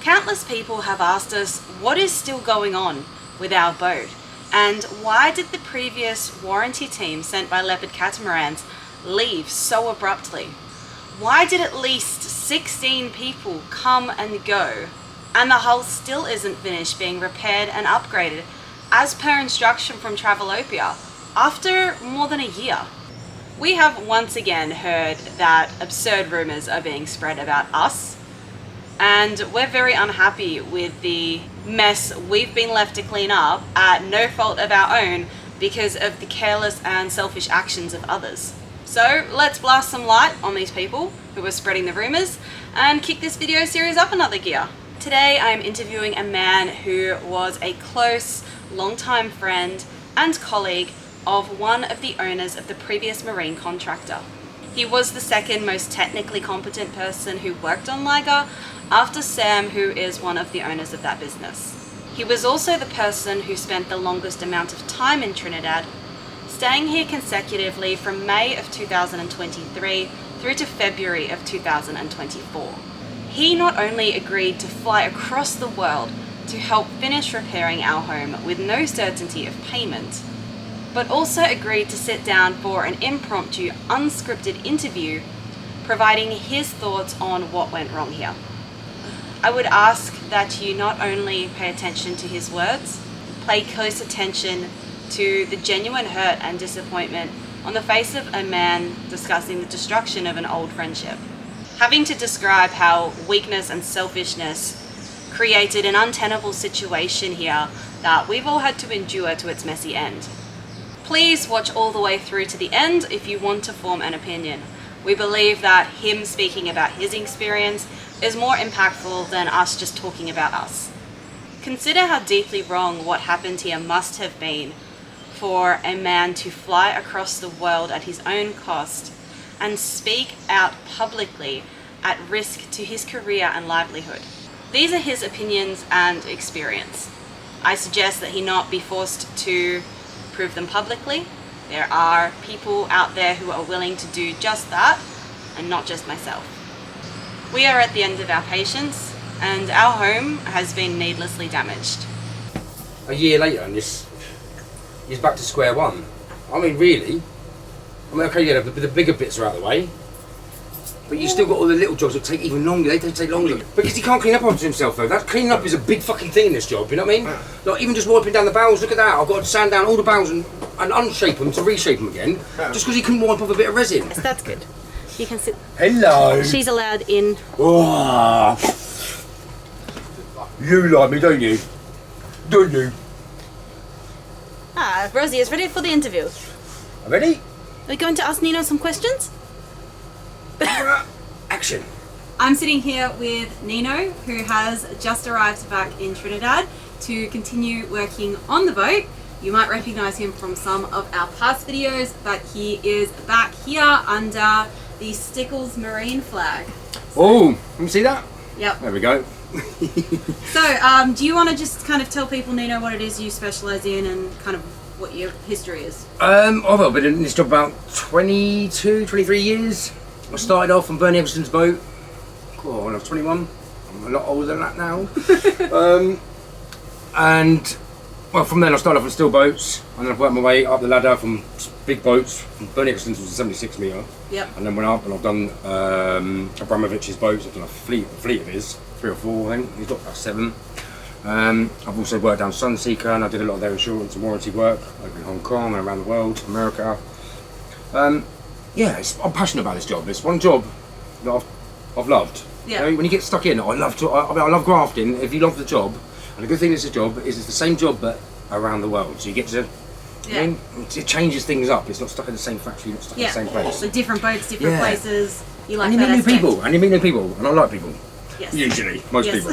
Countless people have asked us what is still going on with our boat, and why did the previous warranty team sent by Leopard catamarans leave so abruptly? Why did at least 16 people come and go, and the hull still isn't finished being repaired and upgraded as per instruction from Travelopia after more than a year? We have once again heard that absurd rumours are being spread about us, and we're very unhappy with the mess we've been left to clean up at no fault of our own because of the careless and selfish actions of others. So let's blast some light on these people who are spreading the rumours and kick this video series up another gear. Today I am interviewing a man who was a close, long-time friend and colleague of one of the owners of the previous marine contractor. He was the second most technically competent person who worked on Liger after Sam, who is one of the owners of that business. He was also the person who spent the longest amount of time in Trinidad, staying here consecutively from May of 2023 through to February of 2024. He not only agreed to fly across the world to help finish repairing our home with no certainty of payment, but also agreed to sit down for an impromptu, unscripted interview, providing his thoughts on what went wrong here. I would ask that you not only pay attention to his words, pay close attention to the genuine hurt and disappointment on the face of a man discussing the destruction of an old friendship. Having to describe how weakness and selfishness created an untenable situation here that we've all had to endure to its messy end. Please watch all the way through to the end if you want to form an opinion. We believe that him speaking about his experience is more impactful than us just talking about us. Consider how deeply wrong what happened here must have been for a man to fly across the world at his own cost and speak out publicly at risk to his career and livelihood. These are his opinions and experience. I suggest that he not be forced to prove them publicly. There are people out there who are willing to do just that, and not just myself. We are at the end of our patience, and our home has been needlessly damaged. A year later, and he's back to square one. I mean, really? I mean, okay, yeah, the bigger bits are out of the way, but you still got all the little jobs that take even longer. They take longer because he can't clean up after himself, though. That cleaning up is a big fucking thing in this job. You know what I mean? Yeah. Like even just wiping down the barrels. Look at that! I've got to sand down all the barrels and unshape them to reshape them again, just because he couldn't wipe off a bit of resin. Yes, that's good. You can sit. Hello. She's allowed in. Oh, you like me, don't you? Don't you? Ah, Rosie is ready for the interview. Ready? Are we going to ask Nino some questions? Action. I'm sitting here with Nino, who has just arrived back in Trinidad to continue working on the boat. You might recognise him from some of our past videos, but he is back here under the Stickles Marine flag. Oh, let me see that? Yep. There we go. So, do you want to just kind of tell people, Nino, what it is you specialise in and kind of what your history is? I've been in this job about 22, 23 years. I started off on Bernie Eccleston's boat when I was 21. I'm a lot older than that now. And well, from then I started off with steel boats, and then I've worked my way up the ladder from big boats. Bernie Eccleston's was a 76 metre. Yep. And then went up and I've done Abramovich's boats. I've done a fleet of his, 3 or 4 I think. He's got about 7. I've also worked down Sunseeker, and I did a lot of their insurance and warranty work over in Hong Kong and around the world, America. Yeah, I'm passionate about this job. It's one job that I've loved. Yeah. You know, when you get stuck in, I love grafting. If you love the job, and the good thing is the job is it's the same job but around the world. So you get to, I mean, it changes things up. It's not stuck in the same factory, not stuck in the same place. So different boats, different places. You like and that you meet new people, and you meet new people, and I like people. Yes. Usually, most people.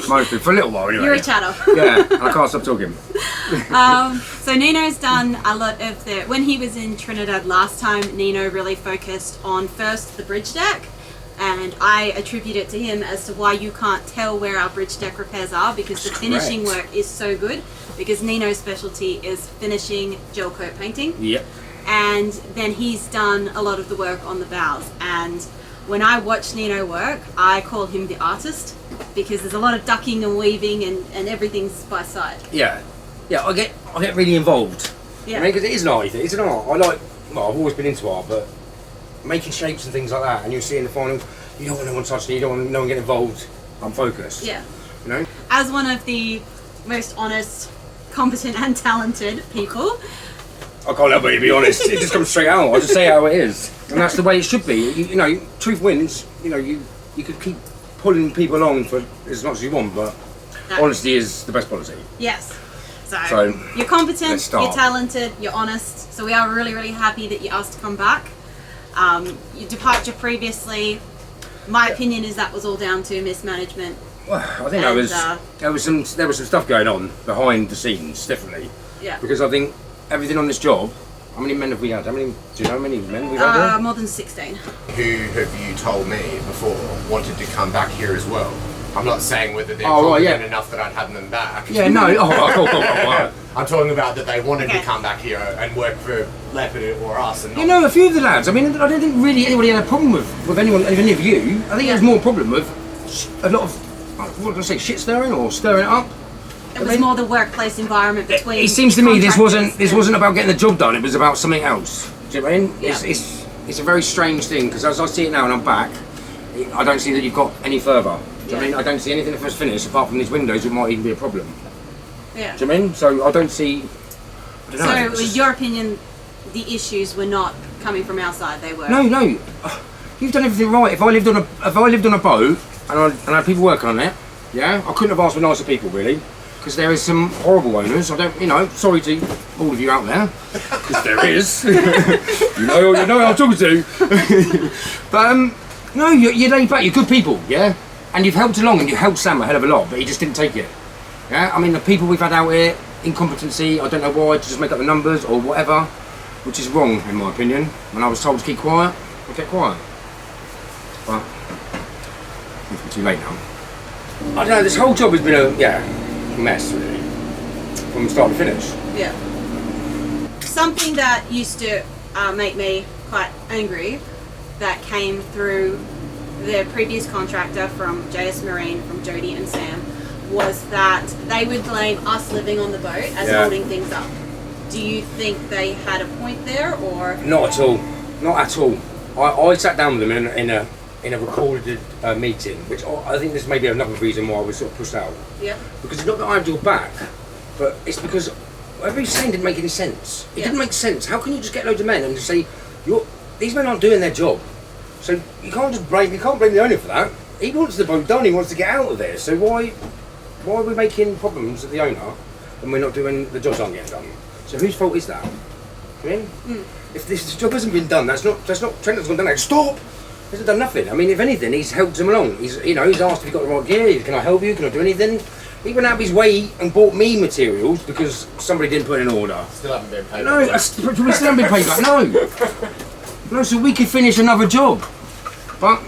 Most people, for a little while anyway. You're a chatter. Yeah, and I can't stop talking. So Nino's done a lot of the, when he was in Trinidad last time, Nino really focused on first the bridge deck, and I attribute it to him as to why you can't tell where our bridge deck repairs are, because the finishing work is so good, because Nino's specialty is finishing gel coat painting. Yep. And then he's done a lot of the work on the bows, and when I watch Nino work, I call him the artist, because there's a lot of ducking and weaving and everything's by sight. Yeah, I get really involved. Yeah. I mean, because it is an art. It's an art. Well, I've always been into art, but making shapes and things like that, and you see in the final, you don't want no one touching you, you don't want no one getting involved. I'm focused. Yeah. You know. As one of the most honest, competent, and talented people. I can't help but to be honest. It just comes straight out. I just say how it is, and that's the way it should be. You know, truth wins. You know, you could keep pulling people along for as much as you want, but honesty is the best policy. Yes. So you're competent, you're talented, you're honest. So we are really, really happy that you asked to come back. Your departure previously, my opinion is that was all down to mismanagement. Well, I think there was some stuff going on behind the scenes, definitely. Yeah. Because I think everything on this job. How many men have we had? Do you know how many men we've had here? More than 16. Who have you told me before wanted to come back here as well? I'm not saying whether they're enough that I'd have them back. Yeah, no. I'm talking about that they wanted to come back here and work for Leopard or us. And a few of the lads. I mean, I don't think really anybody had a problem with anyone, any of you. I think there was more problem with a lot of, what did I say, shit stirring or stirring it up. It was more the workplace environment between. It seems to me this wasn't about getting the job done. It was about something else. Do you know what I mean? Yeah. It's a very strange thing because as I see it now and I'm back, I don't see that you've got any further. Do you know what I mean? I don't see anything that was finished apart from these windows. It might even be a problem. Yeah. Do you know what I mean? So I don't see. I don't know. So, in your opinion, the issues were not coming from our side; they were. No. You've done everything right. If I lived on a boat and I had people working on it, yeah, I couldn't have asked for nicer people really. Because there is some horrible owners. I don't, sorry to all of you out there, because there is. you know who I'm talking to. But no, you're laid back. You're good people, yeah. And you've helped along, and you helped Sam a hell of a lot, but he just didn't take it. Yeah. I mean, the people we've had out here, incompetency. I don't know why to just make up the numbers or whatever, which is wrong in my opinion. When I was told to keep quiet, I kept quiet. But it's too late now. I don't know. This whole job has been a mess really from start to finish. Yeah. Something that used to make me quite angry that came through the previous contractor from JS Marine, from Jody and Sam, was that they would blame us living on the boat as holding things up. Do you think they had a point there, or? Not at all. Not at all. I sat down with them in a recorded meeting, which I think this may be another reason why I was sort of pushed out. Yeah. Because it's not that I have your back, but it's because whatever he's saying didn't make any sense. It didn't make sense. How can you just get loads of men and just say, these men aren't doing their job? So you can't blame the owner for that. He wants the boat done, he wants to get out of there. So why are we making problems with the owner and we're not doing, the jobs aren't getting done? So whose fault is that? I mean, if this job hasn't been done, that's not Trent has gone down there. Stop! He hasn't done nothing. I mean, if anything, he's helped him along. He's asked if he's got the right gear. Can I help you? Can I do anything? He went out of his way and bought me materials because somebody didn't put in an order. Still haven't been paid. No, we still haven't been paid back. No, so we could finish another job. But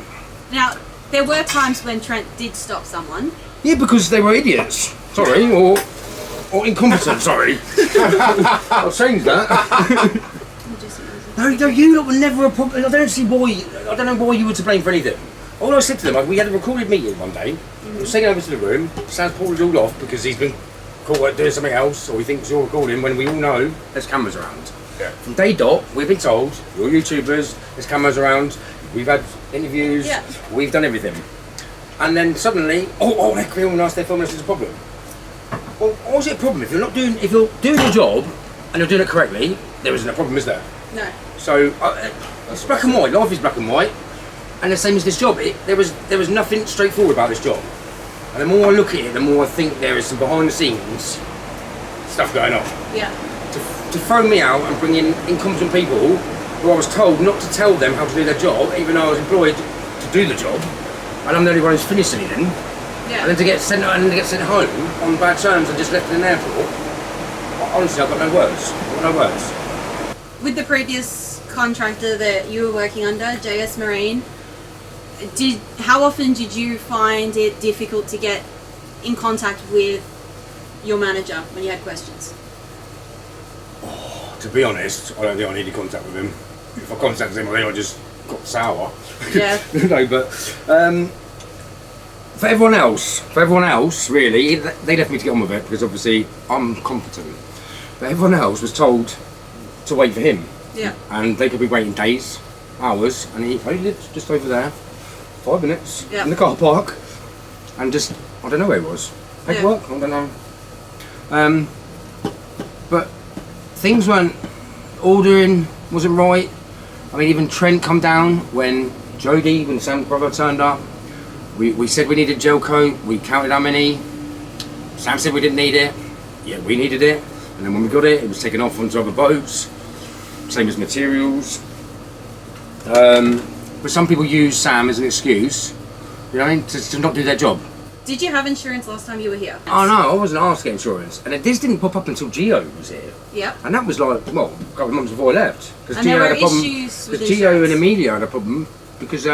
now there were times when Trent did stop someone. Yeah, because they were idiots. Sorry, or incompetent. Sorry. I'll change that. No, you lot were never a problem. I don't know why you were to blame for anything. All I said to them, we had a recorded meeting one day. I was taken over to the room. Sam's pulled it all off because he's been caught doing something else, or he thinks you're recording when we all know there's cameras around. Yeah. From day dot, we've been told, you're YouTubers, there's cameras around, we've had interviews, we've done everything. And then suddenly, they're filming us, they're filming us, there's a problem. Well, why is it a problem? If you're doing your job and you're doing it correctly, there isn't a problem, is there? No. So it's black and white. Life is black and white, and the same as this job. There was nothing straightforward about this job. And the more I look at it, the more I think there is some behind the scenes stuff going on. Yeah. To throw me out and bring in incompetent people who I was told not to tell them how to do their job, even though I was employed to do the job, and I'm the only one who's finished anything. Yeah. And then to get sent home on bad terms and just left in an airport. Honestly, I've got no words. With the previous contractor that you were working under, JS Marine, how often did you find it difficult to get in contact with your manager when you had questions? To be honest, I don't think I needed contact with him. If I contacted him, I think I just got sour. Yeah. No, but For everyone else, really, they left me to get on with it because obviously I'm competent. But everyone else was told to wait for him. Yeah. And they could be waiting days, hours, and he lived just over there, 5 minutes in the car park, and just, I don't know where he was. Paperwork? I don't know. But things weren't, ordering wasn't right. I mean, even Trent come down when Sam's brother turned up. We said we needed gel coat, we counted how many. Sam said we didn't need it. Yeah, we needed it. And then when we got it, it was taken off onto other boats. Same as materials. But some people use Sam as an excuse, you know, to not do their job. Did you have insurance last time you were here? Oh no, I wasn't asked to get insurance. And this didn't pop up until Gio was here. Yep. And that was like, well, a couple of months before I left. And there were issues with insurance. Gio and Amelia had a problem because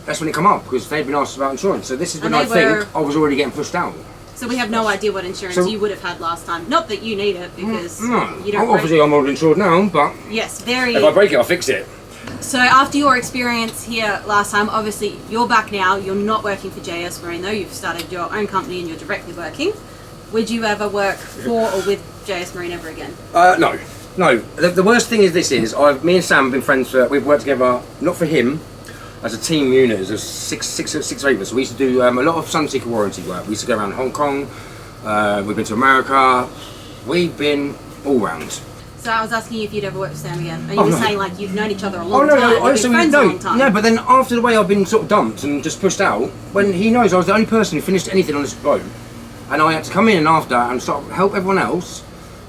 that's when it come up, because they'd been asked about insurance. So this is when I think I was already getting pushed out. So we have no idea what insurance you would have had last time. Not that you need it, because you don't. Obviously, I'm already insured now, but yes, very. If I break it, I'll fix it. So after your experience here last time, obviously you're back now. You're not working for JS Marine though. You've started your own company and you're directly working. Would you ever work for or with JS Marine ever again? No. The worst thing is me and Sam have been friends we've worked together, not for him, as a team unit, as six or eight of us. We used to do a lot of Sunseeker warranty work. We used to go around Hong Kong, we've been to America, we've been all round. So I was asking you if you'd ever work for Sam again, and you were saying like you've known each other a long time, you've been friends a long time. No, but then after the way I've been sort of dumped and just pushed out, when he knows I was the only person who finished anything on this boat, and I had to come in after and sort of help everyone else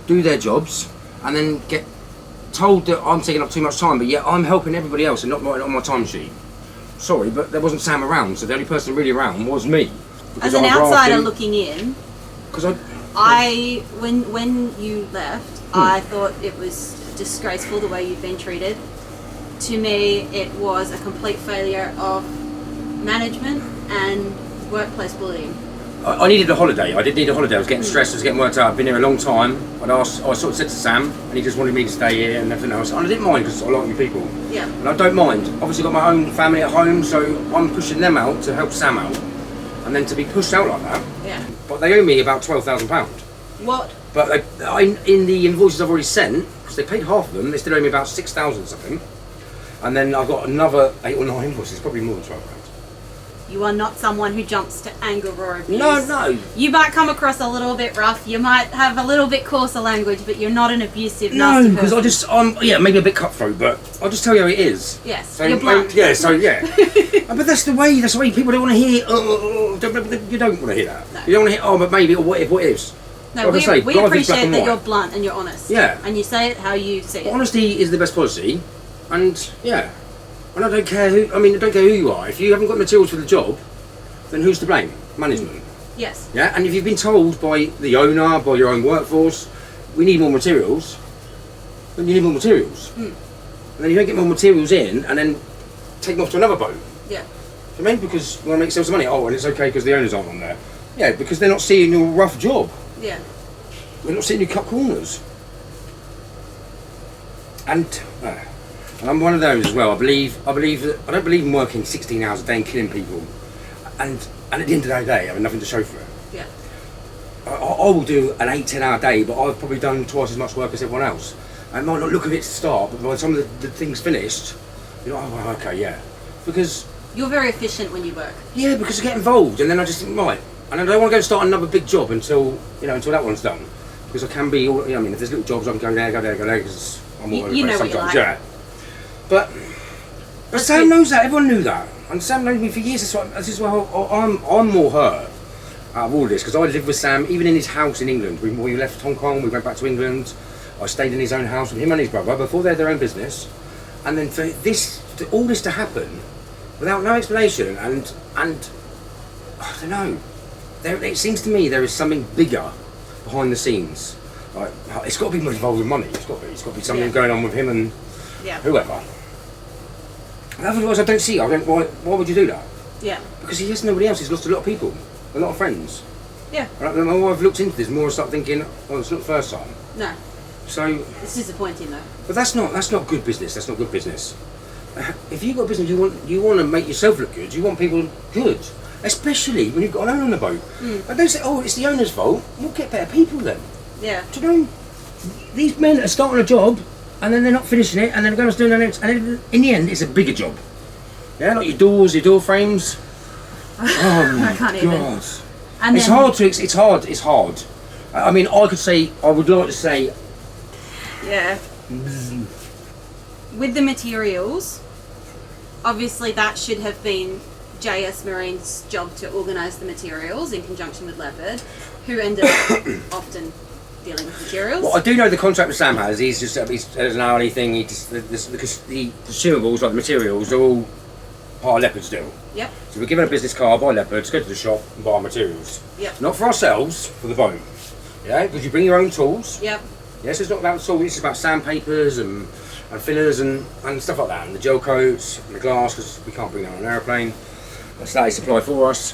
do their jobs, and then get told that I'm taking up too much time, but yet I'm helping everybody else and not writing on my timesheet. Sorry, but there wasn't Sam around, so the only person really around was me. As an outsider looking in, because when you left, I thought it was disgraceful the way you'd been treated. To me, it was a complete failure of management and workplace bullying. I needed a holiday. I did need a holiday. I was getting stressed. I was getting worked out. I've been here a long time. I sort of said to Sam, and he just wanted me to stay here and everything else. And I didn't mind because I like you people. Yeah. And I don't mind. Obviously, got my own family at home, so I'm pushing them out to help Sam out, and then to be pushed out like that. Yeah. But they owe me about £12,000. What? But in the invoices I've already sent, because they paid half of them, they still owe me about 6,000 something. And then I've got another 8 or 9 invoices, probably more than £12. You are not someone who jumps to anger or abuse. No. You might come across a little bit rough, you might have a little bit coarser language, but you're not an abusive, nasty person. No, because maybe a bit cutthroat, but I'll just tell you how it is. Yes, so, you're blunt. But that's the way people don't want to hear, you don't want to hear that. No. You don't want to hear, but maybe, or what ifs. No, we appreciate that you're blunt and you're honest. Yeah. And you say it how you see it. Honesty is the best policy, and and I don't care who you are. If you haven't got materials for the job, then who's to blame? Management. Yes. Yeah, and if you've been told by the owner, by your own workforce, we need more materials, then you need more materials. And then you don't get more materials in, and then take them off to another boat. Yeah. I mean, because we want to make some money. Oh, and it's okay because the owners aren't on there. Yeah, because they're not seeing your rough job. Yeah. They're not seeing you cut corners. And I'm one of those as well. I don't believe in working 16 hours a day and killing people. And at the end of the day, I have nothing to show for it. Yeah. I will do an 8-10 hour day, but I've probably done twice as much work as everyone else. I might not look at it to start, but by the time the thing's finished, you're like, oh, okay, yeah. Because you're very efficient when you work. Yeah, because I get involved, and then I just think, right. And I don't want to go start another big job until that one's done. Because I can be, if there's little jobs, I can go there, because I'm all over the place sometimes. Yeah. But Sam knows that. Everyone knew that, and Sam knows me for years. This is why I'm more hurt out of all this, because I lived with Sam even in his house in England. We left Hong Kong, we went back to England. I stayed in his own house with him and his brother before they had their own business, and then for all this to happen without no explanation, and I don't know. It seems to me there is something bigger behind the scenes. Like, it's got to be involved with money. It's got to be something going on with him and whoever. Otherwise, I don't see. Why would you do that? Yeah. Because he has nobody else. He's lost a lot of people, a lot of friends. Yeah. And the more I've looked into this, the more I start thinking, it's not the first time. No. So it's disappointing though. But that's not good business. That's not good business. If you've got a business, you want to make yourself look good. You want people good. Especially when you've got an owner on the boat. And they say, oh, it's the owner's fault. We'll get better people then. Yeah. Do you know, these men are starting a job and then they're not finishing it and then going to do the next. And then in the end, it's a bigger job. Yeah, like your doors, your door frames. Oh my I can't even. God. And It's then, hard to, it's hard. I mean, I would like to say, Yeah. With the materials, obviously that should have been JS Marine's job to organise the materials in conjunction with Leopard, who ended up often dealing with materials. well, I do know the contract that Sam has, he's just, there's an hourly thing, because the consumables, like the materials, are all part of Leopard's deal. Yep. So we're given a business card by Leopard to go to the shop and buy materials. Yep. Not for ourselves, for the boat. Yeah, because you bring your own tools. Yep. Yes, it's not about tools, it's about sandpapers and fillers and stuff like that, and the gel coats and the glass, because we can't bring that on an aeroplane. That's that they supply for us,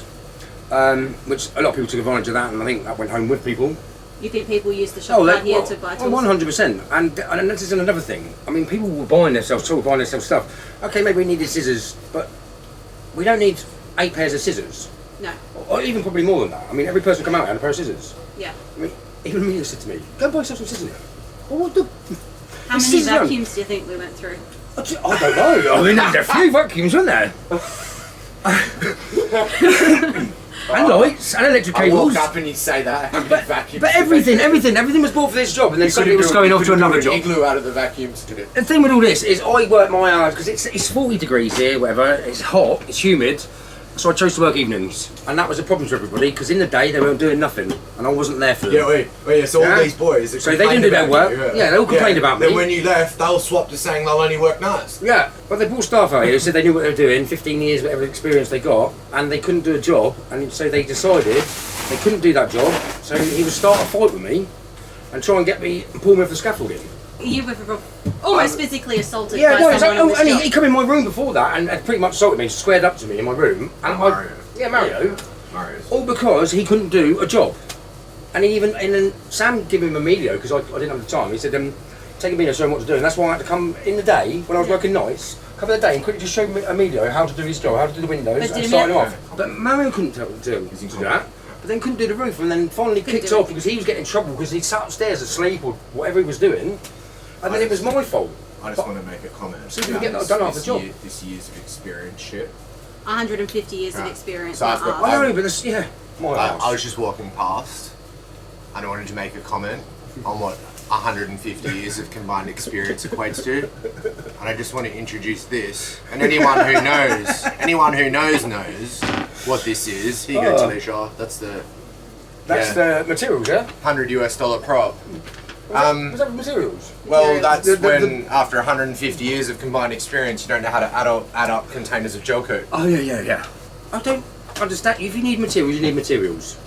which a lot of people took advantage of that, and I think that went home with people. You think people use the shop card here to buy tools? 100%. And this is another thing. I mean, people were buying themselves tools, buying themselves stuff. Okay, maybe we needed scissors, but we don't need 8 pairs of scissors. No. Or even probably more than that. I mean, every person come out and had a pair of scissors. Yeah. I mean, even Nino said to me, go and buy yourself some scissors. Well, what the... How many vacuums do you think we went through? I don't know. I mean, there's a few vacuums, weren't there? And lights, and electric I cables. walk up and you say that. But everything was bought for this job, and then suddenly it was going off to another job. Igloo out of the vacuums, did it? The thing with all this is I work my hours, because it's 40 degrees here, whatever, it's hot, it's humid, so I chose to work evenings. And that was a problem for everybody, because in the day they weren't doing nothing, and I wasn't there for them. Yeah, so all these boys that So they didn't do their work. Yeah, they all complained about me. Then when you left, they all swapped to saying they'll only work nights. Yeah, but they brought staff out here who said they knew what they were doing, 15 years, whatever experience they got, and they couldn't do a job, and so they decided they couldn't do that job, so he would start a fight with me and try and get me and pull me off the scaffolding. You were almost physically assaulted Yeah, by no, someone on this and job. he come in my room before that and pretty much assaulted me, squared up to me in my room. And Mario. Mario. Mario's. All because he couldn't do a job. And then Sam gave him Emilio, because I didn't have the time, he said, take Emilio, show him what to do. And that's why I had to come in the day, when I was working nights, come in the day and quickly just show Emilio how to do his job, how to do the windows, and start him off. But Mario couldn't do that. But then couldn't do the roof, and then finally kicked off because he was getting in trouble because he sat upstairs asleep or whatever he was doing, and then it was my fault. I just want to make a comment. So you can get that done after the job. This years of experience shit. 150 years of experience. So I've got- on I ours. know, but it's, my house. I was just walking past and I wanted to make a comment on what 150 years of combined experience equates to. And I just want to introduce this. And anyone who knows what this is. Here you go, Talisha. That's the materials, yeah? $100 prop. Was that materials? Well, that's when after 150 years of combined experience, you don't know how to add up containers of gel coat. Oh yeah. I don't understand. If you need materials, you need materials.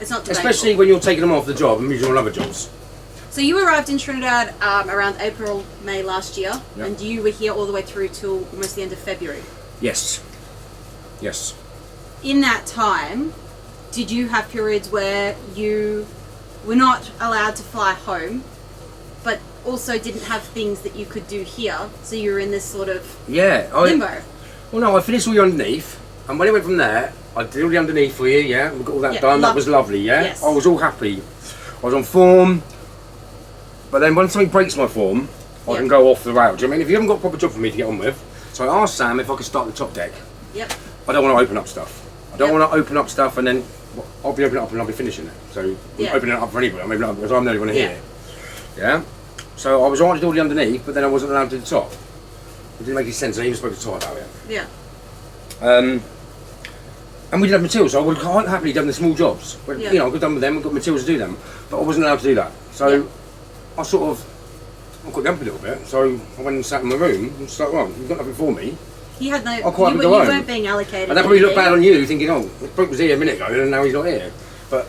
It's not debatable. Especially when you're taking them off the job and using on other jobs. So you arrived in Trinidad around April, May last year, Yep. and you were here all the way through till almost the end of February. Yes. In that time, did you have periods where you were not allowed to fly home, but also didn't have things that you could do here, so you were in this sort of limbo? Well, no, I finished all the underneath, and when I went from there, I did all the underneath for you, yeah? We got all that done, that was lovely, yeah? Yes. I was all happy. I was on form, but then when something breaks my form, I can go off the rail. Do you know what I mean? If you haven't got a proper job for me to get on with, so I asked Sam if I could start the top deck. Yep. I don't want to open up stuff. I don't want to open up stuff and then I'll be opening it up and I'll be finishing it. So I'm opening it up for anybody. I'm opening it up because I'm the only one here. Yeah. So I was allowed to do all the underneath, but then I wasn't allowed to do the top. It didn't make any sense. I even spoke to Ty about it. Yeah. And we didn't have materials, so I would have quite happily done the small jobs. But, you know, I got done with them, I got materials to do them, but I wasn't allowed to do that. So I got jumpy a little bit. So I went and sat in my room and was like, well, you've got nothing for me. You had no. I'll quite You go home. weren't being allocated. And that probably looked bad on you, thinking, oh, Brooke was here a minute ago and now he's not here. But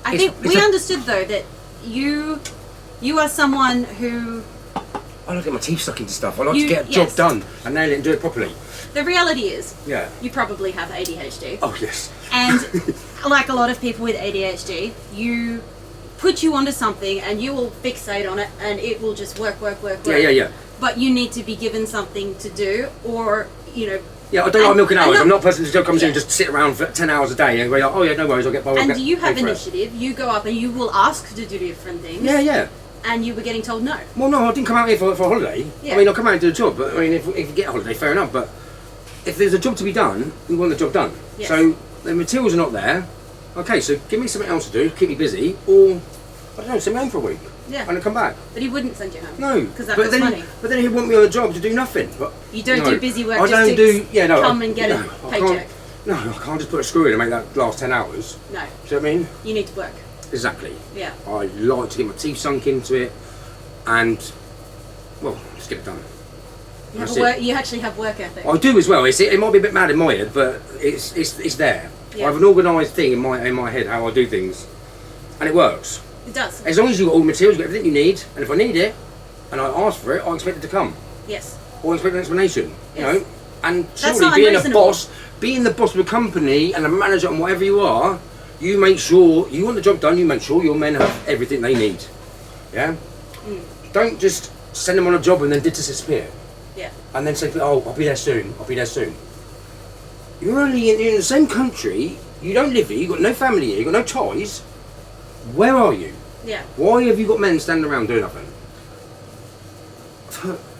I think we understood though that you are someone who. I like to get my teeth stuck into stuff. I like to get a job done and nail it and do it properly. The reality is, Yeah. you probably have ADHD. Oh yes. And like a lot of people with ADHD, you put you onto something and you will fixate on it and it will just work. Yeah. But you need to be given something to do, or Yeah, I don't like milking hours. not- I'm not a person who comes in and Yeah. just sit around for 10 hours a day and go, like, oh yeah, no worries, I'll get by. And you have initiative. You go up and you will ask to do different things. Yeah, yeah. And you were getting told no. Well, no, I didn't come out here for a holiday. Yeah. I mean, I'll come out and do a job, but I mean, if you get a holiday, fair enough. But if there's a job to be done, we want the job done. Yes. So the materials are not there. Okay, so give me something else to do, keep me busy, or I don't know, send me home for a week. Yeah. And then come back. But he wouldn't send you home. No, Because that but was then, money. But then he'd want me on a job to do nothing. But You don't no, do busy work I just don't to do. Yeah, no. come and get no, a I paycheck. can't- No, I can't just put a screw in and make that last 10 hours. No. Do you know what I mean? You need to work. Exactly. Yeah. I like to get my teeth sunk into it, and well, just get it done. You, have That's a it. work, you actually have work ethic. I do as well. It might be a bit mad in my head, but it's there. Yeah. I have an organised thing in my head how I do things, and it works. It does. As long as you've got all the materials, you've got everything you need, and if I need it, and I ask for it, I expect it to come. Yes. Or I expect an explanation. You know, and surely not being unreasonable. being the boss of a company and a manager and whatever you are, you make sure you want the job done. You make sure your men have everything they need. Yeah. Don't just send them on a job and then disappear. Yeah. And then say, oh, I'll be there soon, I'll be there soon. You're only in the same country, you don't live here, you've got no family here, you've got no ties. Where are you? Yeah. Why have you got men standing around doing nothing?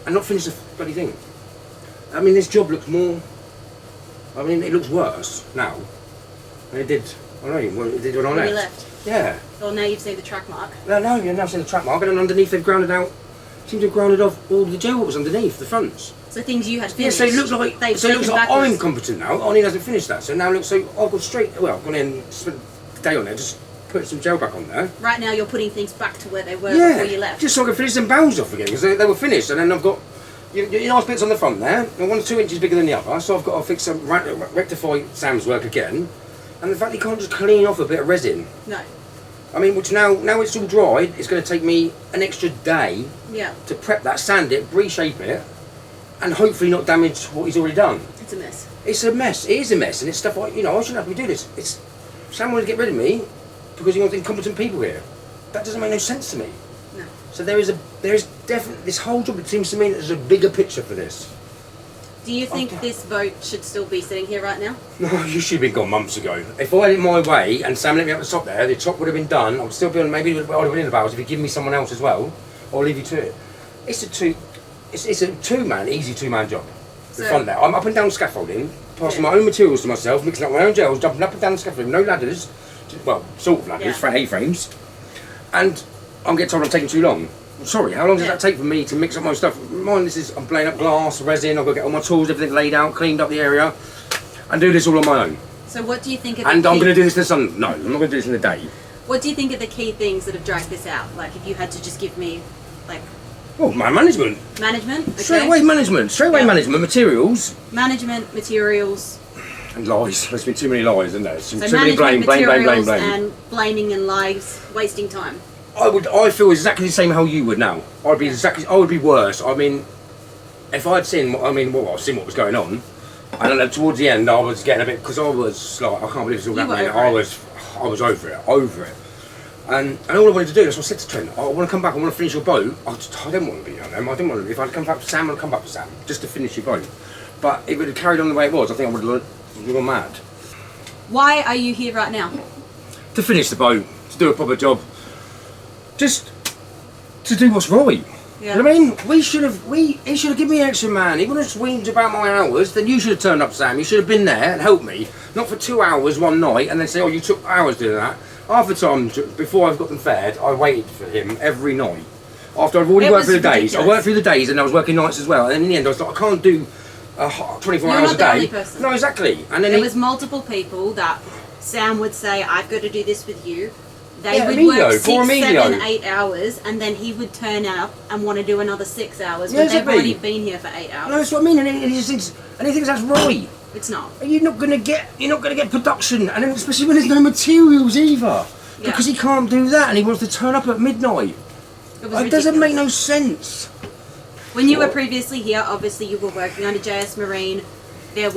And not finish the bloody thing. I mean, this job looks more, I mean, it looks worse now than it did, I don't know, when it did when I When left. you left. Yeah. Well, now you've seen the track mark. No, you're now seeing the track mark, and then underneath they've grounded out, seem to have grounded off all the gel what was underneath, the fronts. So things you had Yeah, finished. so it looks like they've so it looks taken like backwards. I'm competent now. Ollie hasn't finished that, so now it looks so I've gone straight. Well, I've gone in, spent the day on there, just put some gel back on there. Right now you're putting things back to where they were Yeah, before you left. just so I can finish them bounds off again because they were finished, and then I've got your nice bits on the front there, and one's 2 inches bigger than the other, so I've got to fix some rectify Sam's work again, and the fact you can't just clean off a bit of resin. No. I mean, which now it's all dried, it's going to take me an extra day Yeah. to prep that, sand it, reshape it, and hopefully not damage what he's already done. It's a mess. It's a mess. It is a mess, and it's stuff like, you know, I shouldn't have to do this. It's Sam wanted to get rid of me because he wants incompetent people here. That doesn't make no sense to me. No. So there is definitely this whole job. It seems to me that there's a bigger picture for this. Do you think Okay. this boat should still be sitting here right now? No, you should have been gone months ago. If I had it my way and Sam let me up the top there, the top would have been done. I would still be on. Maybe I would have been in the barrels if you give me someone else as well. I'll leave you to it. It's a two-man, easy two-man job. The So- front there. I'm up and down scaffolding, passing my own materials to myself, mixing up my own gels, jumping up and down the scaffolding, no ladders, well, sort of ladders, Yeah. A-frames, and I'm getting told I'm taking too long. I'm sorry, how long does Yeah. that take for me to mix up my stuff? Mine, I'm laying up glass, resin, I've got to get all my tools, everything laid out, cleaned up the area, and do this all on my own. So what do you think of And the I'm key, going to do this in the sun. No, I'm not going to do this in the day. What do you think are the key things that have dragged this out? Like if you had to just give me like Well, my management. management, okay? Straight away management. Straight away Yeah. management, materials, Management, materials, and lies. There's been too many lies, isn't there? so Too many management, blame. materials and blaming and lies, wasting time. I feel exactly the same how you would now. I would be worse. I mean, if I'd seen, I've seen what was going on, and then towards the end I was getting a bit, because I was like, I can't believe it's all You were happening. over I was over it. And all I wanted to do, that's what I said to Trent, I want to come back, I want to finish your boat. I didn't want to be on them, I didn't want to, if I'd come back to Sam, I'd come back to Sam, just to finish your boat. But if it had carried on the way it was, I think I would have gone mad. Why are you here right now? To finish the boat, to do a proper job, just to do what's right. Yeah. You know what I mean? He should have given me an extra man. He wouldn't have whined about my hours. Then you should have turned up, Sam. You should have been there and helped me. Not for 2 hours one night and then say, oh, you took hours doing that. Half the time, before I've got them fed, I waited for him every night. After I've already It worked was through the days. I ridiculous. worked through the days and I was working nights as well. And in the end, I was like, I can't do 24 You're hours not a the day. only person. No, exactly. And then There was multiple people that Sam would say, I've got to do this with you. They Yeah, would Emilio, work 6, poor Emilio. 7, 8 hours, and then he would turn up and want to do another 6 hours Yeah, when they've exactly. already been here for 8 No, hours. that's what I mean. And he thinks that's right. It's not. You're not gonna get production, and then especially when there's no materials either, because he can't do that, and he wants to turn up at midnight. It was It doesn't ridiculous. make no sense. When you were previously here, obviously you were working under JS Marine. They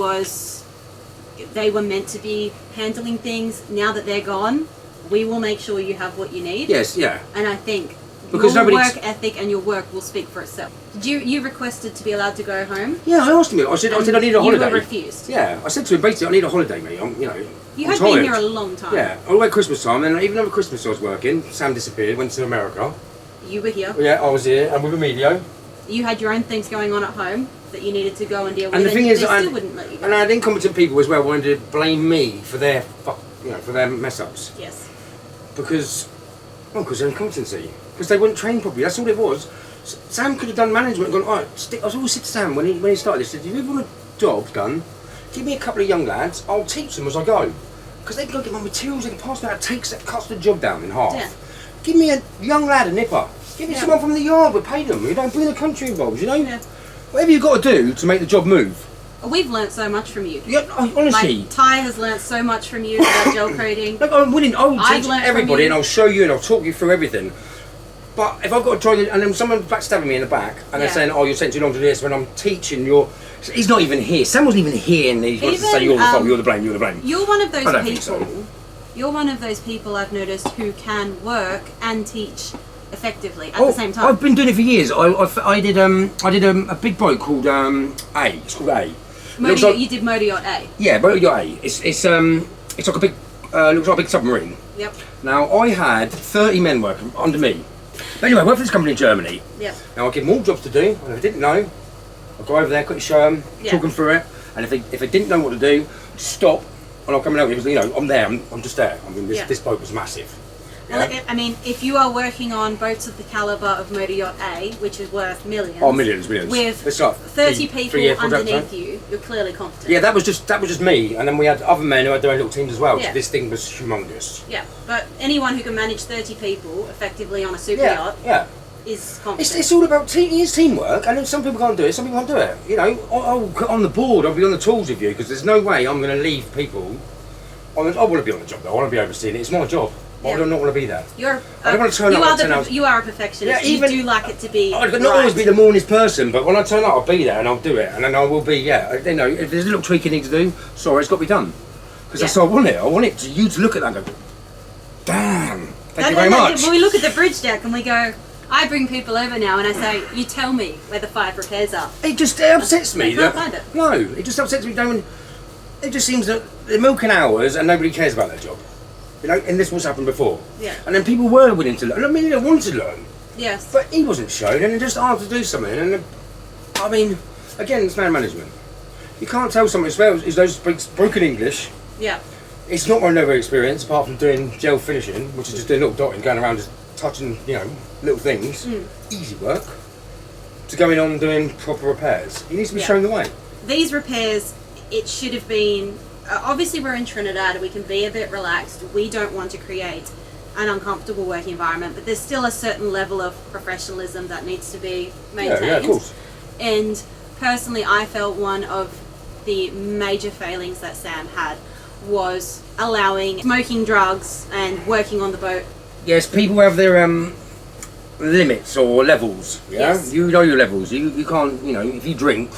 were meant to be handling things. Now that they're gone, we will make sure you have what you need. Yes, yeah. And I think Because your nobody. work ethic and your work will speak for itself. Did you requested to be allowed to go home? Yeah, I asked him. I said I need a holiday. You were refused. Yeah, I said to him basically, I need a holiday, mate. You I'm had tired. been here a long time. Yeah, all the way Christmas time, and even over Christmas I was working. Sam disappeared, went to America. You were here. Yeah, I was here, and with Emilio. You had your own things going on at home that you needed to go and deal with, And the thing is, they I still wouldn't let you go. And I had incompetent people as well wanting to blame me for their for their mess ups. Yes. Because their incompetency. Because they weren't trained properly. That's all it was. Sam could have done management and gone, all right, I always said to Sam when he started this, if you ever want a job done, give me a couple of young lads, I'll teach them as I go. Because they can go get my materials, they can pass me out takes that cuts the job down in half. Yeah. Give me a young lad, a nipper. Give me someone from the yard, we'll pay them. Bring the country involved, Yeah. Whatever you've got to do to make the job move. We've learnt so much from you. Yeah, honestly. Like, Ty has learnt so much from you about gel coating. Look, I'm willing. I'll I've teach learnt from everybody you. and I'll show you and I'll talk you through everything. But if I've got to try and then someone's backstabbing me in the back and they're saying, oh, you're taking too long to do this when I'm teaching he's not even here. Sam wasn't even here and he wants to say you're the fault, you're the blame, you're the blame. You're one of those I don't think people. so. You're one of those people I've noticed who can work and teach effectively at the same time. I've been doing it for years. I did a big boat called A. It's called A. You did Motor Yacht A. Yeah, Motor Yacht A. It's like a big looks like a big submarine. Yep. Now I had 30 men working under me. But anyway, I worked for this company in Germany. Yep. Now I give them all jobs to do, and if I didn't know, I'd go over there, quickly show them, talk them through it, and if they didn't know what to do, I'd stop, and I'll come and help you because I'm there. I'm just there. I mean, this boat was massive. Well, I mean, if you are working on boats of the caliber of Motor Yacht A, which is worth millions, millions, with it's like 30 people 3 year contract, underneath you, you're clearly competent. Yeah, that was just me, and then we had other men who had their own little teams as well. Yeah. So this thing was humongous. Yeah, but anyone who can manage 30 people effectively on a super yacht is competent. It's all about teamwork, and then some people can't do it, some people can't do it. I'll get on the board, I'll be on the tools with you, because there's no way I'm going to leave people. I want to be on the job though. I want to be overseeing it. It's my job. Why do I not want to be there? I don't want to turn up at 10 hours. You are a perfectionist. Yeah, you do like it to be. I could not always be the morning's person, but when I turn up, I'll be there and I'll do it, and then I will be. If there's a little tweak you need to do, sorry, it's got to be done. Because that's how I want it. I want you to look at that and go, damn, thank you very much. When we look at the bridge deck and we go, I bring people over now and I say, you tell me where the 5 repairs are. It upsets me. I can't find it. No, it just upsets me. It just seems that they're milking hours and nobody cares about their job. And this was happened before. Yeah. And then people were willing to learn. I mean, they wanted to learn. Yes. But he wasn't shown, and he just asked to do something. And I mean, again, it's man management. You can't tell someone who's those broken English. Yeah. It's not my never experience, apart from doing gel finishing, which is just doing little dotting, going around just touching, little things. Easy work. To going on doing proper repairs. He needs to be shown the way. These repairs, it should have been. Obviously, we're in Trinidad. We can be a bit relaxed. We don't want to create an uncomfortable working environment, but there's still a certain level of professionalism that needs to be maintained. Yeah, of course. And personally, I felt one of the major failings that Sam had was allowing smoking drugs and working on the boat. Yes, people have their limits or levels. Yeah, Yes. You know your levels. You can't. If you drink,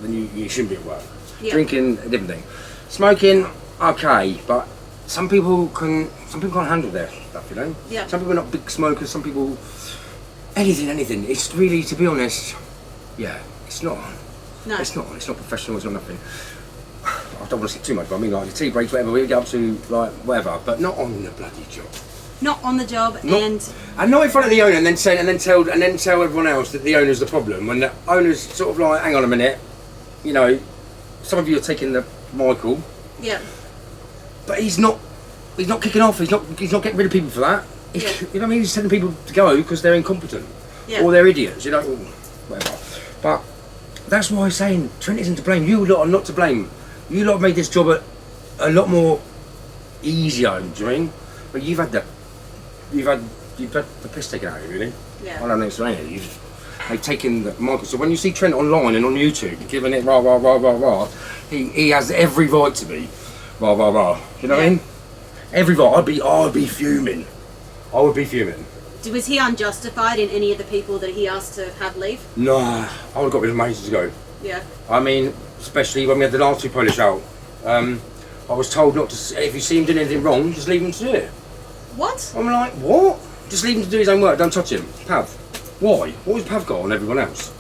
then you shouldn't be at work. Yeah. Drinking, a different thing. Smoking, okay, but some people can't handle their stuff. Yeah. Some people are not big smokers. Some people, anything. It's really, to be honest, it's not. No. It's not professional. It's not nothing. I don't want to say too much, but I mean, like the tea breaks, whatever we get up to, like whatever, but not on the bloody job. Not on the job, And not in front of the owner, and then tell everyone else that the owner's the problem. When the owner's sort of like, hang on a minute, some of you are taking the Michael. Yeah. But he's not kicking off. He's not getting rid of people for that. Yeah. You know what I mean? He's telling people to go because they're incompetent Yeah. or they're idiots. Whatever. But that's why I'm saying Trent isn't to blame. You lot are not to blame. You lot have made this job a lot more easier. Do you mean? But you've had the piss taken out of you, really. Yeah. I don't know explain it. They've taken the Michael. So when you see Trent online and on YouTube giving it rah, he has every right to be rah. You know what I mean? Every right. I'd be fuming. I would be fuming. Was he unjustified in any of the people that he asked to have leave? Nah, I would have got rid of him ages ago. Yeah. I mean, especially when we had the last 2 Polish out. I was told not to. If you see him doing anything wrong, just leave him to do it. What? I'm like, what? Just leave him to do his own work. Don't touch him. Pav. Why? What has Pav got on everyone else?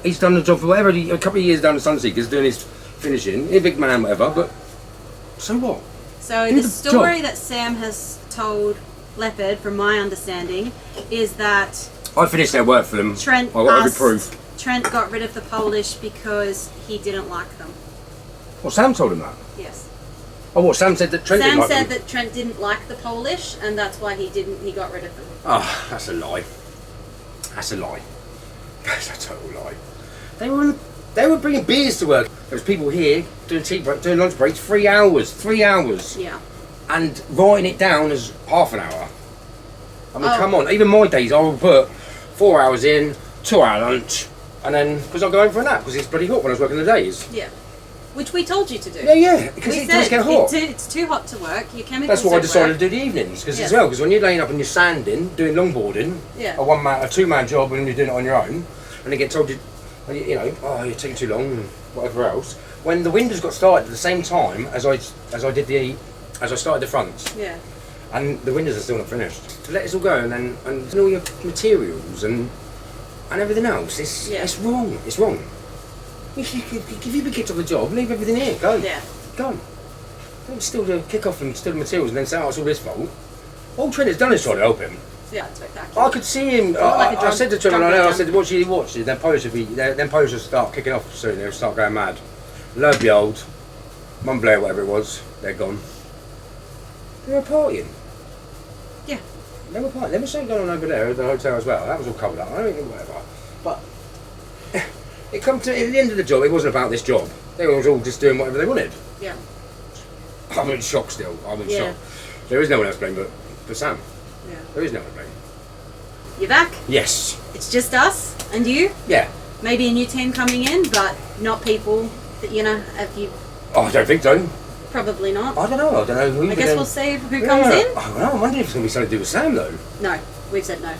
He's done the job for whatever. A couple of years down the Sunseekers doing his finishing. He's a big man, whatever. But so what? So Do the the story job. that Sam has told Leopard, from my understanding, is that I finished their work for them. Trent I got every asked- proof. Trent got rid of the Polish because he didn't like them. Well, Sam told him that. Yes. Oh, what? Sam said that Trent Sam didn't like said them. that Trent didn't like the Polish, and that's why he got rid of them. Oh, that's a lie. That's a lie. That's a total lie. They were bringing beers to work. There was people here doing tea break, doing lunch breaks, 3 hours, 3 hours, Yeah. and writing it down as half an hour. I mean, Oh. come on. Even my days, I will put 4 hours in, 2 hour lunch, and then because I'll go home for a nap because it's bloody hot when I was working the days. Yeah. Which we told you to do. Yeah, because We it does said get hot. it's too hot to work. Your chemicals That's why I don't decided work. to do the evenings, because Yeah. as well, because when you're laying up and you're sanding, doing longboarding, Yeah. a 2-man job when you're doing it on your own, and they get told you know, oh, you're taking too long, and whatever else. When the windows got started at the same time as I started the fronts, Yeah. and the windows are still not finished. To let it all go, and all your materials and everything else, it's wrong. It's wrong. If you've been kicked off the job, leave everything here. Go. Yeah. Go. Don't steal the kick-off and steal the materials and then say, oh, it's all his fault. All Trent has done is try to help him. Yeah, it's spectacular. I could see him. Like a I said to Trent, drunk I man. said, watch. Then Polish will start kicking off soon. They'll start going mad. Love the old. Mum Blair, whatever it was, they're gone. They were partying. Yeah. They were partying. There was something going on over there at the hotel as well. That was all covered up. I don't know, whatever. But it come to at the end of the job. It wasn't about this job. They were all just doing whatever they wanted. Yeah. I'm in shock still. I'm in Yeah. shock. There is no one else to blame but Sam. Yeah. There is no one to blame. You're back. Yes. It's just us and you. Yeah. Maybe a new team coming in, but not people that have you. Oh, I don't think so. Probably not. I don't know. I don't know who. I guess we'll see who comes in. I don't know. I wonder if it's going to be something to do with Sam though. No, we've said no.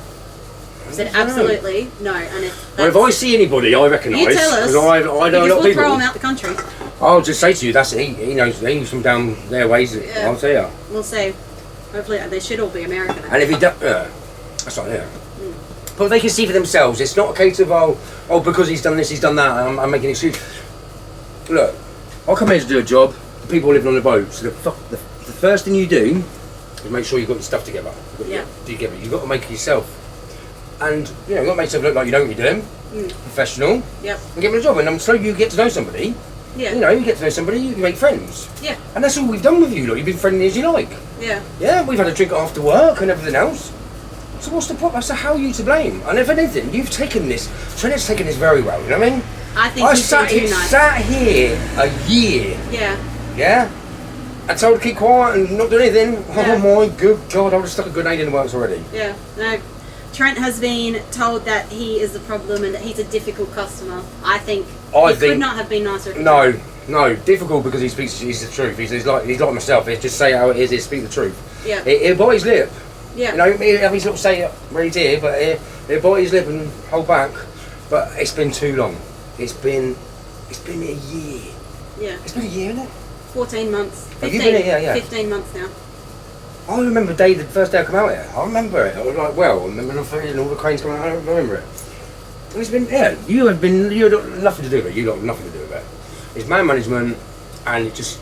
We've said I don't know. absolutely no. And if Well, if I see anybody I recognise, you tell us, because I know a lot because of we'll people, throw them out the country. I'll just say to you, that's it. He knows. He's from down their ways. Yeah. I'll tell you. We'll see. Hopefully, they should all be American. And if he does, that's not there. But they can see for themselves. It's not a case of oh, because he's done this, he's done that. I'm making an excuse. Look, I come here to do a job. People living on the boat. So the first thing you do is make sure you've got your stuff together. You've got to make it yourself. And you've got to make yourself look like you know what you're doing. Professional. Yep. And get them a job. And so you get to know somebody. Yeah. You get to know somebody. You can make friends. Yeah. And that's all we've done with you. Look, you've been friendly as you like. Yeah. Yeah, we've had a drink after work and everything else. So what's the problem? So how are you to blame? And if anything, you've taken this. Trent has taken this very well. You know what I mean? I think he's been too nice. sat here a year. Yeah. Yeah. And told to keep quiet and not do anything. Yeah. Oh my good God! I would have stuck a grenade in the works already. Yeah. No. Trent has been told that he is the problem and that he's a difficult customer. I think he could not have been nicer. If he tried. No, difficult because he's the truth. He's like myself. He's just say how it is. He speak the truth. Yeah. He'll bite his lip. Yeah. You know, he'll have his little say it really dear, but he'll bite his lip and hold back. But it's been too long. It's been a year. Yeah. It's been a year, isn't it? 14 months. 15. Have you been here? Yeah. 15 months now. I remember the first day I come out here. I remember it. I was like, I remember all the cranes coming out. I remember it. And it's been, you had nothing to do with it. You got nothing to do with it. It's man management and it's just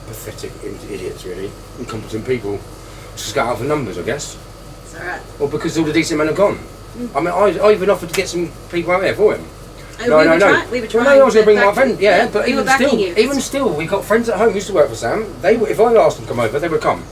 pathetic idiots, really. Incompetent people. Just got out for numbers, I guess. It's alright. Or because all the decent men are gone. I mean, I even offered to get some people out here for him. We were trying. Well, no, I was going to bring my back- friend. Yeah, but we were even backing still, you. we got friends at home who used to work for Sam. If I asked them to come over, they would come.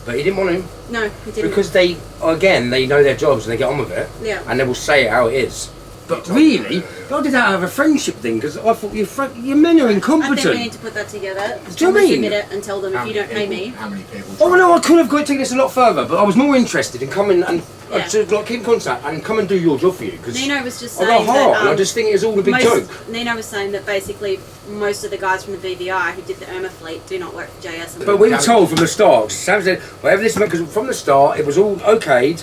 But he didn't want to. No, he didn't. Because they know their jobs and they get on with it. Yeah. And they will say it how it is. But really, I did that out of a friendship thing because I thought your men are I incompetent. think we need to put that together. Do you know what I mean? Submit it and tell them if you don't pay me. How many people? Oh no, I could have taken this a lot further, but I was more interested in coming and Yeah. to keep in contact and come and do your job for you. Because Nino was just I saying got heart, that. and I just think it was all a big joke. Nino was saying that basically most of the guys from the VVI who did the Irma fleet do not work for JS. But we were told from the start. Sam said, whatever this meant, because from the start it was all okayed,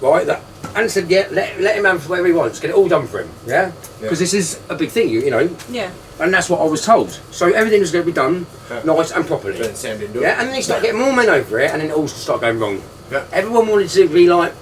right? And said, yeah, let him have whatever he wants. Get it all done for him, yeah? Because this is a big thing, you know. Yeah. And that's what I was told. So everything was going to be done nice and properly. But Sam didn't do it. Yeah, and then he started getting more men over it, and then it all started going wrong. Yeah. Everyone wanted to be like,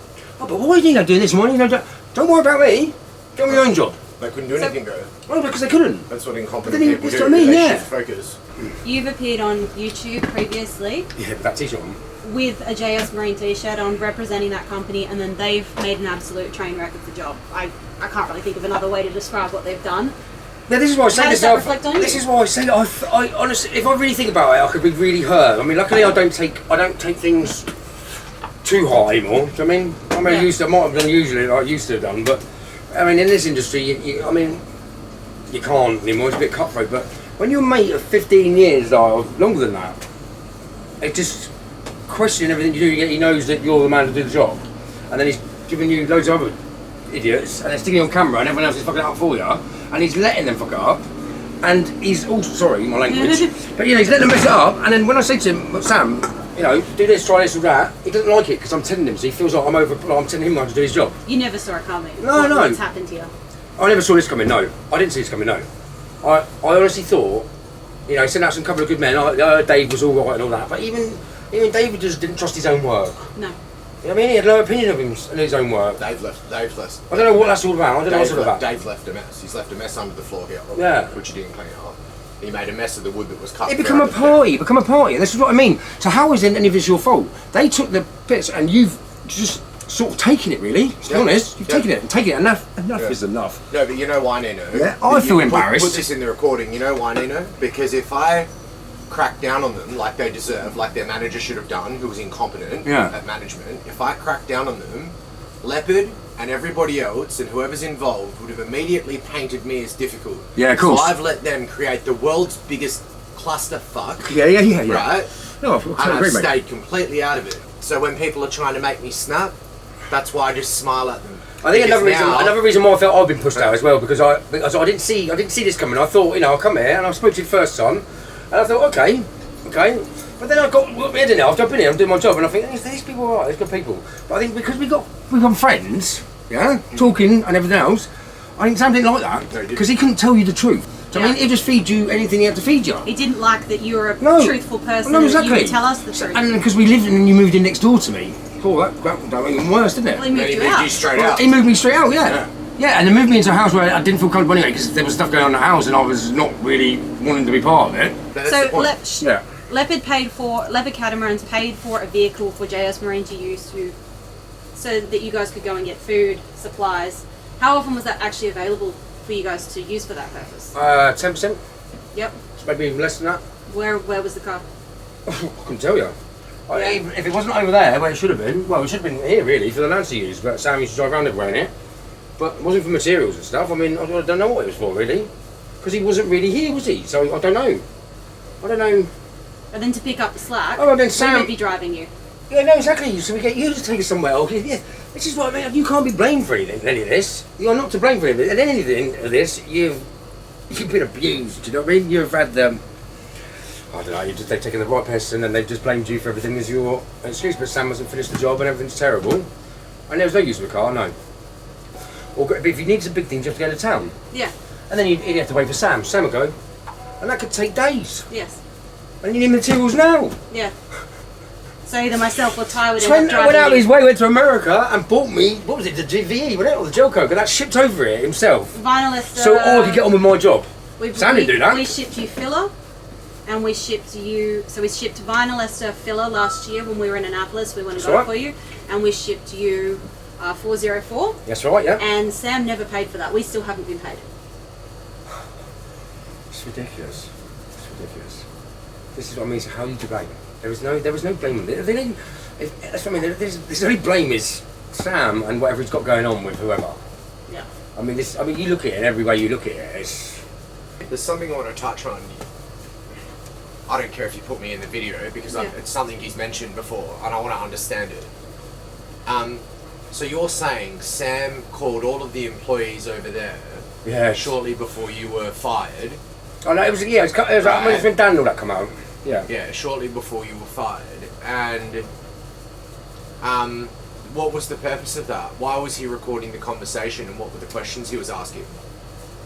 oh, but why are you doing this? Why are you don't worry about me. Get on your own job. They couldn't do anything, though. Well, because they couldn't. That's what incompetent But then people that's do. what I mean, They yeah. shift focus. You've appeared on YouTube previously Yeah, that t-shirt on. with a JS Marine t-shirt on representing that company, and then they've made an absolute train wreck of the job. I can't really think of another way to describe what they've done. Yeah, this is why I say How does this. that reflect on you? This is why I say I honestly, if I really think about it, I could be really hurt. I mean, luckily I don't take things too high anymore. Do you know what I mean? I might have done usually like I used to have done, but I mean, in this industry, you can't anymore. It's a bit cutthroat. But when you're a mate of 15 years, or longer than that, it just questioning everything you do. He knows that you're the man to do the job, and then he's giving you loads of other idiots, and they're sticking you on camera, and everyone else is fucking it up for you, and he's letting them fuck it up, and he's also sorry my language, but he's letting them mess it up. And then when I say to him, Sam, do this, try this or that, he doesn't like it because I'm telling him, so he feels like I'm telling him how to do his job. You never saw it coming. No. What's happened to you? I never saw this coming, no. I didn't see this coming, no. I honestly thought, he sent out some couple of good men. Dave was all right and all that, but even David just didn't trust his own work. No. You know what I mean? He had no opinion of him and his own work. Dave's left. I don't know what that's all about. I don't know what it's all about. Dave's left a mess. He's left a mess under the floor here. Yeah. Which he didn't clean up. He made a mess of the wood that was cut. It become a party, and this is what I mean. So how is it any of this your fault? They took the bits and you've just sort of taken it, really. To be honest, you've taken it, enough is enough. No, but you know why, Nino? Yeah, I feel embarrassed. Put this in the recording. You know why, Nino? Because if I crack down on them like they deserve, like their manager should have done, who was incompetent at management, if I crack down on them, Leopard and everybody else and whoever's involved would have immediately painted me as difficult. Yeah, of course. So I've let them create the world's biggest clusterfuck. Yeah. Right? No, And I've stayed completely out of it. So when people are trying to make me snap, that's why I just smile at them. I think Because another reason why I felt I've been pushed out as well, because I didn't see this coming. I thought, I'll come here and I spoke to you the first time, and I thought, okay. But then I got my head in it after I've been here, I'm doing my job, and I think these people are right, these good people. But I think because we've become friends, talking and everything else, I think Sam didn't like that because he couldn't tell you the truth. So I mean, he'd just feed you anything he had to feed you. He didn't like that you were a truthful person. No, exactly. And you would tell us the truth. And because we lived and you moved in next door to me, that was even worse, didn't it? Well, he moved He you moved out. you straight out. He moved me straight out, yeah, and they moved me into a house where I didn't feel comfortable anyway because there was stuff going on in the house and I was not really wanting to be part of it. But that's the point. Leopard Catamarans paid for a vehicle for JS Marine to use so that you guys could go and get food, supplies. How often was that actually available for you guys to use for that purpose? 10%. Yep. Maybe even less than that. Where was the car? I couldn't tell you. If it wasn't over there where it should have been, well, it should have been here really for the lads to use, but Sam used to drive around everywhere in it. But it wasn't for materials and stuff. I mean, I don't know what it was for really. Because he wasn't really here, was he? So I don't know. And then to pick up the slack, Oh, then Sam we would be driving you. Yeah, no, exactly. So we get you to take us somewhere else. Yeah, this is what I mean. You can't be blamed for anything, any of this. You're not to blame for anything. And anything of this, you've been abused. Do you know what I mean? You've had I don't know. They've taken the right person and they've just blamed you for everything as your excuse. But Sam hasn't finished the job and everything's terrible. And there was no use of a car, no. Or if you need some big things, you have to go to town. Yeah. And then you'd have to wait for Sam. Sam would go, and that could take days. Yes. And you need materials now. Yeah. So either myself or Ty would end Trent up driving went out you. his way, went to America and bought me, what was it, the GVE, wasn't it, or the gel coke, and that shipped over it himself. Vinyl ester. So I could get on with my job. Sam didn't do that. We shipped you filler, and we shipped vinyl ester filler last year when we were in Annapolis. We went and got it for you, and we shipped you 404. That's right, yeah. And Sam never paid for that. We still haven't been paid. It's ridiculous. It's ridiculous. This is what I mean. So how are you to blame? There was no blame. That's what I mean. There's only blame is Sam and whatever he's got going on with whoever. Yeah. I mean, you look at it, and every way you look at it, it's. There's something I want to touch on. I don't care if you put me in the video because it's something he's mentioned before and I want to understand it. So you're saying Sam called all of the employees over there shortly before you were fired? Oh no, it was when Dan and all that come out. Yeah. Yeah, shortly before you were fired. And what was the purpose of that? Why was he recording the conversation and what were the questions he was asking?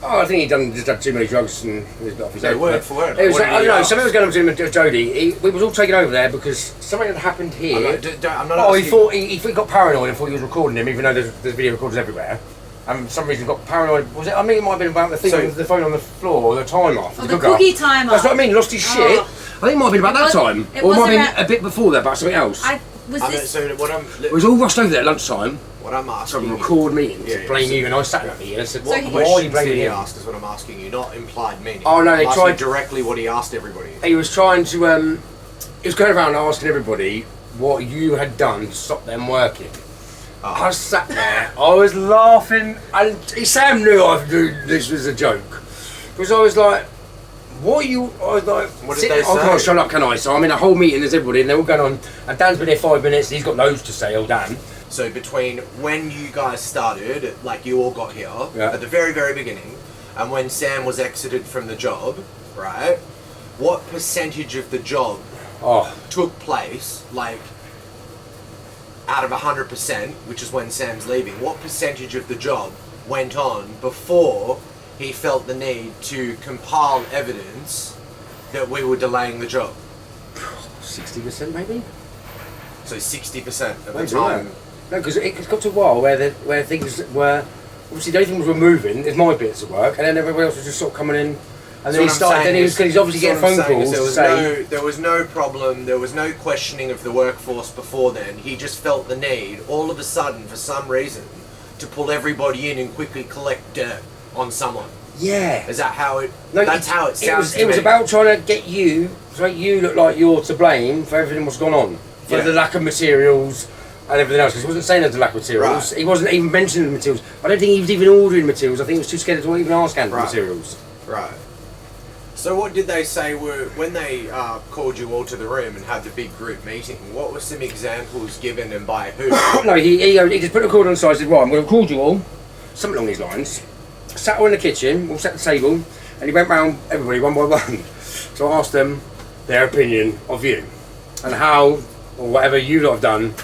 Oh, I think he just had too many drugs and he was off his head. Word for word. It was, What did I he don't know, ask? something was going on to him and Jody. We was all taken over there because something had happened here. I'm not Oh, he asking- thought he got paranoid and thought he was recording him, even though there's video recorders everywhere. And for some reason got paranoid. Was it? I mean, it might have been about the thing, So- the phone on the floor, or the timer. Oh, the cookie timer. That's what I mean. Lost his shit. Oh. I think it might have been about that time, it or it was might have around- been a bit before that, about something else. So We was all rushed over there at lunchtime what I'm to asking record meetings Yeah, to blame so- you, and I sat in that meeting and said, What So he- why are you questions did blaming he him? ask is what I'm asking you, not implied meaning. Oh, no, they I'm asking tried- directly what he asked everybody. He was trying to, he was going around asking everybody what you had done to stop them working. I sat there, I was laughing, and Sam knew I knew this was a joke. Because I was like, what are you, I was like, What did they I can't say? shut up, can I? So I'm in a whole meeting, there's everybody, and they're all going on, and Dan's been there 5 minutes, and he's got loads to say, oh Dan. So between when you guys started, like you all got here, Yeah. at the very, very beginning, and when Sam was exited from the job, right, what percentage of the job Oh, took place, like, out of 100%, which is when Sam's leaving, what percentage of the job went on before he felt the need to compile evidence that we were delaying the job? 60% maybe? So 60% of the Maybe, time. yeah. No, because it got to a while where things were, obviously the only things were moving, is my bits of work, and then everybody else was just sort of coming in. And then he started, then he was, because he's obviously getting phone calls to say, there was no problem, there was no questioning of the workforce before then. He just felt the need, all of a sudden, for some reason, to pull everybody in and quickly collect dirt on someone. yeah. Is that how it? No, that's how it sounds. It was about trying to get you, to make you look like you're to blame for everything that's gone on. For Yeah. the lack of materials and everything else. Because he wasn't saying there's a lack of materials. Right. He wasn't even mentioning the materials. I don't think he was even ordering materials. I think he was too scared to even ask Andy for Right. materials. Right. So what did they say were when they called you all to the room and had the big group meeting? What were some examples given and by who? No, he just put the recorder on the side and said, right, I'm going to record you all. Something along these lines. Sat all in the kitchen, all sat at the table, and he went round everybody one by one. So I asked them their opinion of you and how, or whatever you lot have done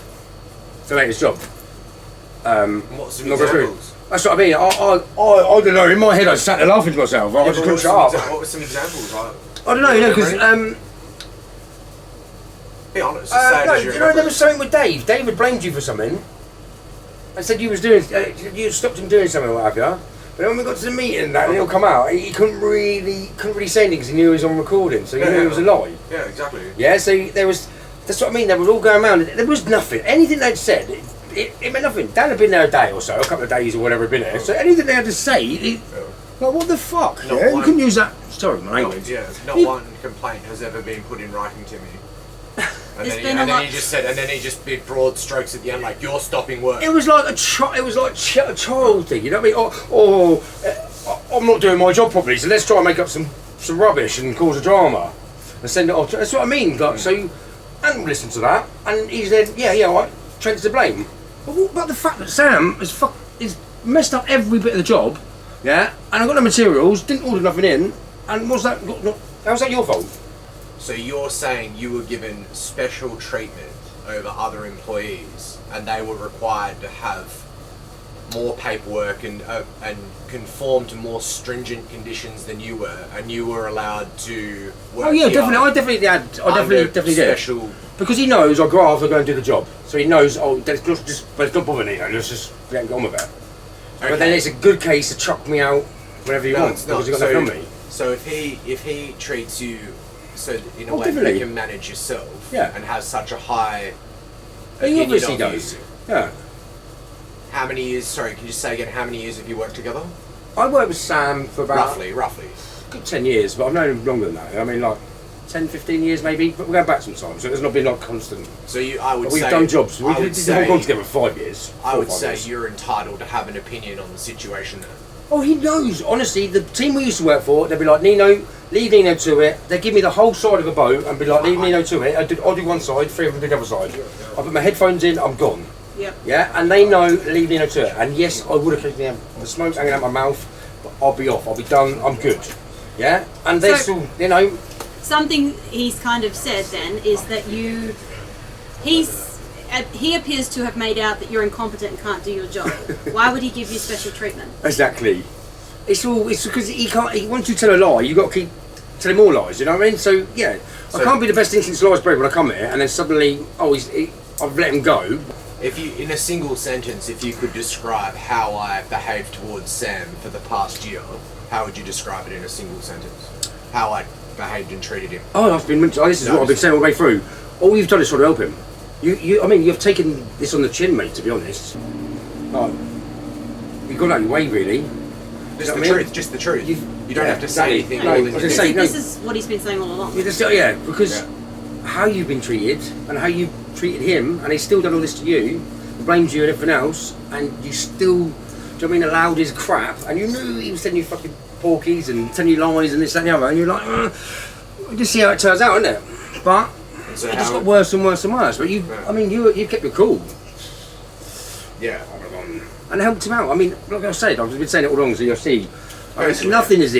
to make this job. What's some Not go through. examples? That's what I mean. I don't know. In my head, I just sat there laughing to myself. I Yeah, just but couldn't shut up. what were some examples? I don't know, you know, because Be honest. Just say it no, as you you know, there was something with Dave. Dave had blamed you for something. I said you was doing, you stopped him doing something or what have you. But when we got to the meeting and that, and it'll come out, he couldn't really say anything because he knew he was on recording, so he knew it was a lie. Yeah, exactly. Yeah, so there was, that's what I mean, they were all going around, there was nothing, anything they'd said, it meant nothing. Dan had been there a day or so, a couple of days or whatever had been there, so anything they had to say, like what the fuck, Not yeah? You one- couldn't use that, sorry my language. Not one complaint has ever been put in writing to me. And There's then, been and a then lot- he just said, and then he just did broad strokes at the end, like you're stopping work. It was like a child thing, you know what I mean? Or I'm not doing my job properly, so let's try and make up some rubbish and cause a drama and send it off. That's what I mean. Like, so, and listen to that, and he said, yeah, all right, Trent's to blame. But what about the fact that Sam is messed up every bit of the job, yeah? And I got no materials, didn't order nothing in, and how's that your fault? So you're saying you were given special treatment over other employees, and they were required to have more paperwork and conform to more stringent conditions than you were, and you were allowed to work. Oh yeah, here definitely. I definitely did. special. Because he knows I'll go after go and do the job. So he knows, but don't bother Nino, let's just get on with it. But then it's a good case to chuck me out whenever you want, it's not. because you've got nothing on me. So if he treats you so that in a way definitely. you can manage yourself, Yeah. and has such a high He opinion obviously of does. you. Yeah. How many years? Sorry, can you say again? How many years have you worked together? I worked with Sam for about Roughly. good 10 years, but I've known him longer than that. I mean, like 10, 15 years maybe, but we're going back sometimes, so it's not been like constant. So I would But we've say done jobs. I We would did the whole say- job together for 5 years. I 4 or would 5 say years. you're entitled to have an opinion on the situation. Then. Oh, he knows. Honestly, the team we used to work for, they'd be like, Nino, leave Nino to it. They'd give me the whole side of a boat and be like, leave Nino to it. I'll do one side, 3 of them do the other side. I put my headphones in, I'm gone. Yep. Yeah, and they know, leave Nino to it. And yes, I would have kept them, the smoke's hanging out my mouth, but I'll be off, I'll be done, I'm good. Yeah, and they're So- still, you know, Something he's kind of said then is that he appears to have made out that you're incompetent and can't do your job. Why would he give you special treatment? exactly. it's because he can't. Once you tell a lie, you got to keep telling more lies. You know what I mean? So yeah, I can't be the best instant sliced bread when I come here, and then suddenly, I've let him go. If you, in a single sentence, if you could describe how I behaved towards Sam for the past year, how would you describe it in a single sentence? How I behaved and treated him? Oh, this is what I've been saying all the way through. All you've done is try to help him. I mean, you've taken this on the chin, mate, to be honest. You've gone out your way, really. Just the truth, just the truth. You don't have to say anything more than you do. This is what he's been saying all along. Because how you've been treated and how you treated him, and he's still done all this to you, blames you and everything else, and you still, do you know what I mean, allowed his crap, and you knew he was telling you fucking porkies and telling you lies and this, that and the other, and you're like, we'll just see how it turns out, isn't it? But so it just got worse and worse and worse. But you kept your cool. Yeah. And helped him out. I mean, like I said, I've been saying it all along, so you'll see. Nothing has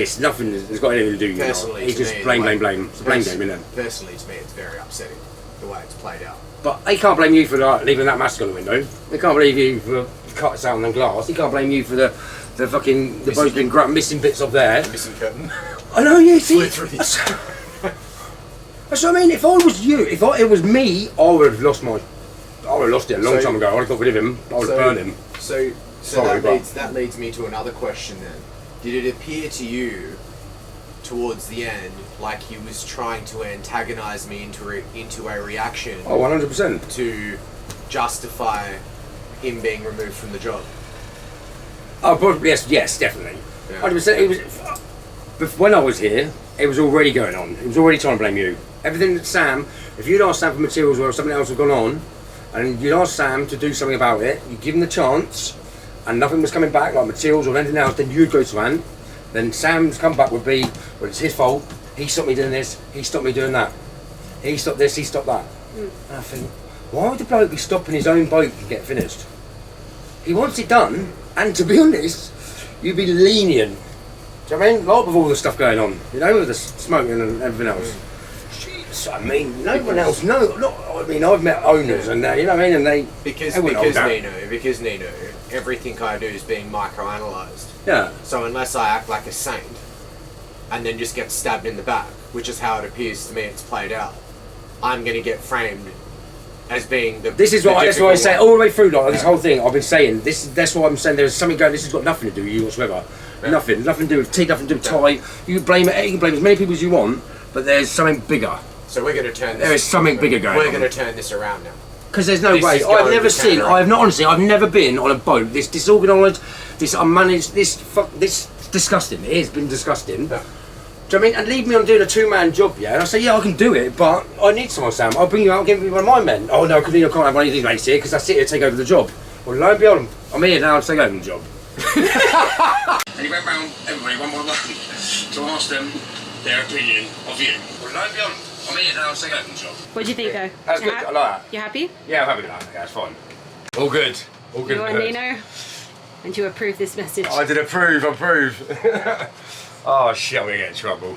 got anything to do with it. It's just blame. It's a blame game, isn't it? Personally, to me, it's very upsetting the way it's played out. But they can't blame you for leaving that mask on the window. They can't blame you for cuts out on the glass. They can't blame you for the boat's been missing bits off there. Missing curtain. I know, yeah, see. That's what I mean. If I was you, it was me, I would have lost it a long time ago. I would have got rid of him. I would have burned him. So that leads me to another question then. Did it appear to you towards the end like he was trying to antagonise me into a reaction? Oh, 100%. To justify him being removed from the job? Oh, probably, yes, definitely. Yeah. 100%. It was, but when I was here, it was already going on. It was already trying to blame you. Everything that Sam, if you'd asked Sam for materials or something else had gone on, and you'd asked Sam to do something about it, you give him the chance, and nothing was coming back, like materials or anything else, then you'd go to Ant. Then Sam's comeback would be, well, it's his fault. He stopped me doing this. He stopped me doing that. He stopped this. He stopped that. And I think, why would the bloke be stopping his own boat to get finished? He wants it done, and to be honest, you'd be lenient. Do you know what I mean? Like with all the stuff going on, you know, with the smoking and everything else. Jeez, I mean, no one else. I mean, I've met owners and you know what I mean, and they because Nino, everything I do is being microanalyzed. Yeah. So unless I act like a saint, and then just get stabbed in the back, which is how it appears to me it's played out, I'm going to get framed as being the. That's what I say all the way through. Like this whole thing, I've been saying this. That's why I'm saying there's something going. This has got nothing to do with you whatsoever. Yeah. Nothing to do with tea. Nothing to do with tie. You can blame it. You can blame as many people as you want, but there's something bigger. So we're going to turn. There is something bigger going. We're going to turn this around now. Because there's no way. I've never been on a boat this disorganised, this unmanaged, this disgusting. It has been disgusting. Yeah. Do you know what I mean? And leave me on doing a two-man job, yeah? And I say, yeah, I can do it, but I need someone, Sam. I'll bring you out, I'll give you one of my men. Oh no, because I can't have one of these mates here because I sit here to take over the job. Well, lo and behold, I'm here now to take over the job. And he went round everybody one by one to ask them their opinion of you. Well, lo and behold, I'm here now to take over the job. What do you think, though? That's good. I like that. You happy? Yeah, I'm happy with that. Yeah, it's fine. All good. All good. You're Nino, and you approve this message. I did approve. Oh shit, I'm gonna get in trouble.